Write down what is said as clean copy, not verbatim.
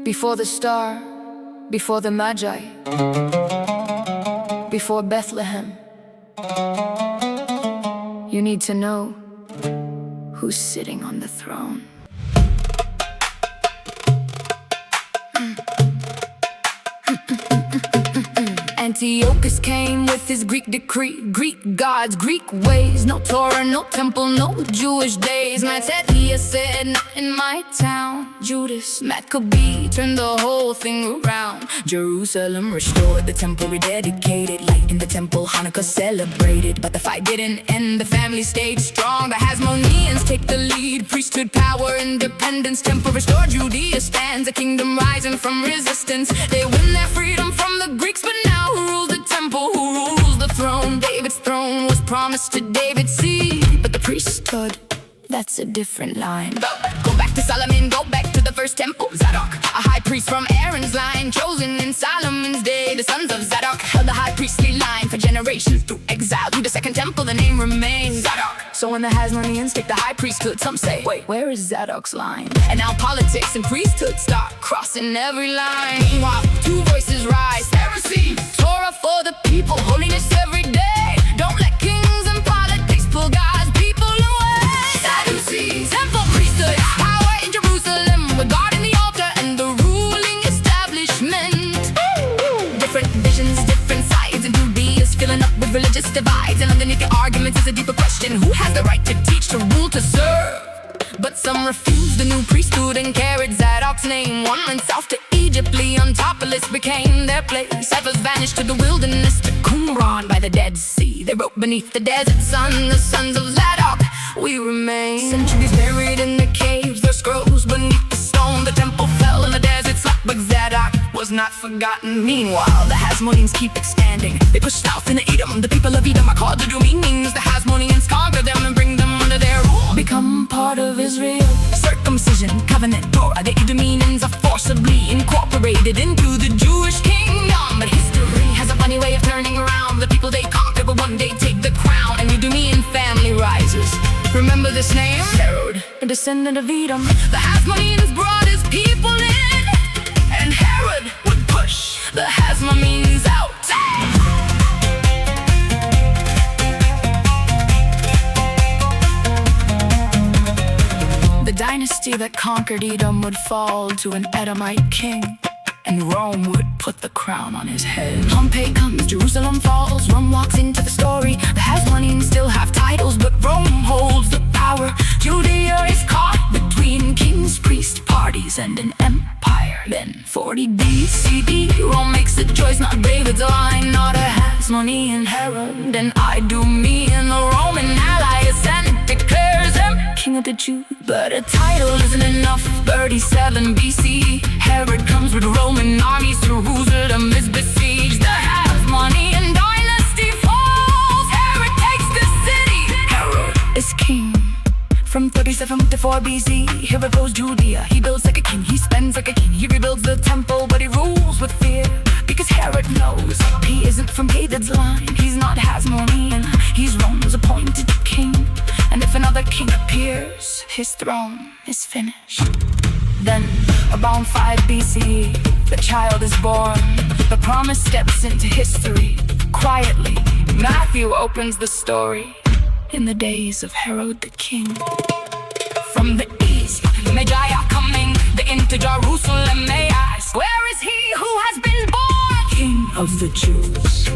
Before the star, before the Magi, before Bethlehem, you need to know who's sitting on the throne. Antiochus came with his Greek decree, Greek gods, Greek ways, no Torah, no temple, no Jewish days. Mattathias said, not in my town. Judas Maccabee turned the whole thing around. Jerusalem restored, the temple rededicated. Light in the temple, Hanukkah celebrated. But the fight didn't end, the family stayed strong. The Hasmoneans take the lead, priesthood power, independence. Temple restored, Judea stands, a kingdom rising from resistance. They win their freedom from the Greeks, but now who rules the temple, who rules the throne? David's throne was promised to David's seed, but the priesthood, that's a different line. Go back to Solomon, go back to the first temple. Zadok, a high priest from Aaron's line, chosen in Solomon's day. The sons of Zadok held the high priestly line for generations through exile. Through the second temple, the name remains Zadok. So when the Hasmoneans take the high priesthood, some say, wait, where is Zadok's line? And now politics and priesthood start crossing every line. Meanwhile, two voices rise, heresy, Torah for the people, holiness every day. Don't let kings and politics pull God's people away. Sadducees, temple priesthood, power in Jerusalem, regarding the altar and the ruling establishment. Different visions, different sides, and Judea's filling up with religious divides. And underneath the arguments is a deeper question: who has the right to teach, to rule, to serve? But some refused the new priesthood and carried Zadok's name. One went south to Egypt, Leontopolis became their place. Others vanished to the wilderness, to Qumran by the Dead Sea. They wrote beneath the desert sun, the sons of Zadok, we remain. Centuries buried in the caves, their scrolls beneath the stone. The temple fell in the desert slept, but Zadok was not forgotten. Meanwhile, the Hasmoneans keep expanding. They push south into Edom. The people of Edom are called to do meanings. The Hasmoneans conquer them and bring them under their rule. Become part of Israel. Circumcision, covenant, Torah. The Edomians are forcibly incorporated into the Jewish kingdom. But history has a funny way of turning around. The people they conquer will one day take the crown. And Edomian family rises. Remember this name? Herod, a descendant of Edom. The Hasmoneans brought his people in, and Herod would push the Hasmoneans out. The dynasty that conquered Edom would fall to an Edomite king, and Rome would put the crown on his head. Pompey comes, Jerusalem falls, Rome walks into the story. The Hasmoneans still have titles, but Rome holds the power. Judea is caught between kings, priest parties, and an empire. Then 40 BCE, Rome makes a choice, not David's line, not a Hasmonean Herod. And I do me, and the Roman ally ascend, declares him king of the Jews. But a title isn't enough. 37 BC, Herod comes with Roman armies. Jerusalem is besieged. The Hasmonean dynasty falls. Herod takes the city. Herod is king. From 37 to 4 BC, he rebuilds Judea. He builds like a king, he spends like a king. He rebuilds the temple, but he rules with fear, because Herod knows he isn't from David's line. He's not Hasmonean, he's Rome's appointed king. And if another king appears, his throne is finished. Then, around 5 BC, the child is born. The promise steps into history. Quietly, Matthew opens the story. In the days of Herod the king, from the east, Magi are coming. They enter Jerusalem, may I ask, where is he who has been born King of the Jews?